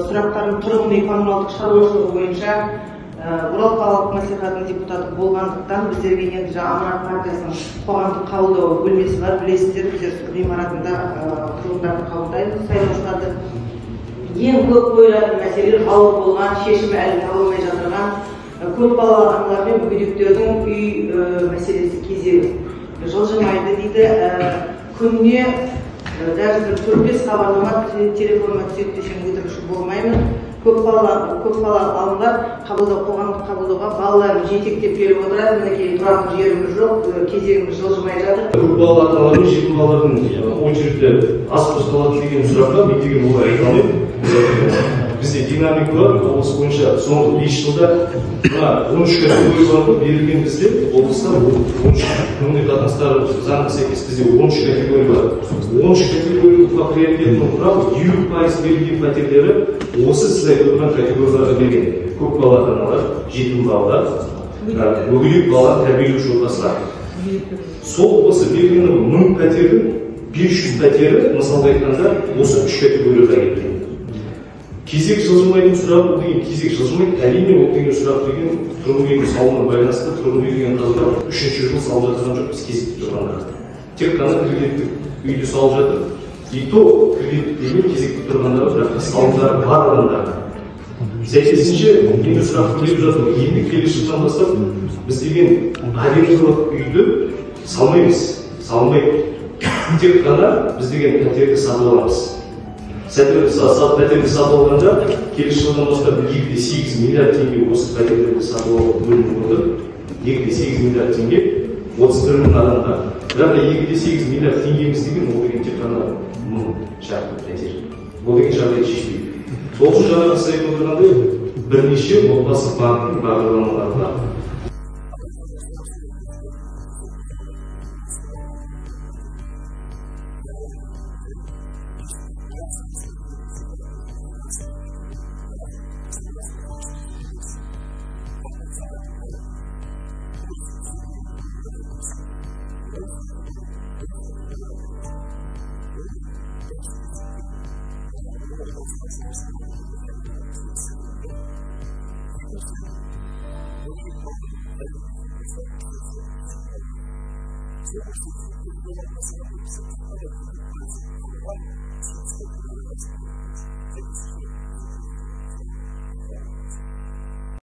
Сұрақтарым тұрғын үй коммуналдық шаруашылығы бойынша Орал қалалық мәслихатының депутаты болғандықтан біздерге енді Аманат партиясының қоғамдық қабылдау бөлмесі бар, білесіздер, біздер ғимаратында тұрғындарды қабылдаймыз, сайлаушыларды. Ең көп қойылатын мәселелер ауыр болған, шешімі әлі табылмай жатырған көпбалалы аналар мен мүгедектердің үй мәселесі кезегі. Жылжымайды дейді, күніне даже 4-5 хабарлама телефонға түседі десем өтірікші болмаймын. Көпбалалы аналар қоғамдық қабылдауға балаларын жетектеп келіп отырады. Мінекей тұратын жеріміз жоқ, кезегіміз жылжымай жатыр. Көпбалалы аналар мен жетім балалардың очередьте аз қозғалады деген сұраққа мен деген олай айта алмаймын. Бізде динамика бар, облыс бойынша соңғы 5 жылда 13 категорияларға берілген бізде облыста 13 көмек қатынастары заңға сәйкес бізде 13 категория бар. 13 категория приоритетінің құрап 20% берілген пәтерлері осы сіз айтып отырған категорияларға берген. Көпбалалы аналар, жетім балалар, мүгедек балалар тәрбиелеуші отбасылар. Сол осы берген 1000 пәтердің 500 пәтері мысалға айтқанда осы 3 категорияға келген. Кезек жылжымайтын сұрақ деген кезек жылжымайды. Әрине ол деген сұрақ деген тұрғын үйдің салуына байланысты тұрғын үй деген қазір 3-ші жыл салып жатырған жоқ, біз кезекте тұрғандар. Тек қана кредиттік үйді салып жатыр. И то кредиттік үймен кезекте тұрғандары, бірақ салымдары бар адамдар. Сәйкесінше енді сұрақ көтеріп жатыр. Енді келесі жылдан бастап біз деген арендалық үйді салмаймыз, салмайды. Тек қана біз деген пәтерді сатып аламыз. Пәтерді сатып алғанда келесі жылдан бастап 2,8 миллиард теңге осы пәтерлерді сатып алып бөлініп отыр. 2,8 миллиард теңге 31 мың адамға. Бірақ 2,8 миллиард теңгеміз деген ол деген тек қана 1000 шаршы пәтер. Ол деген жағдайды шешпейді. Сол үшін жаңағы сіз айтып отырғандай бірнеше отбасы банктың бағдарламалары бар.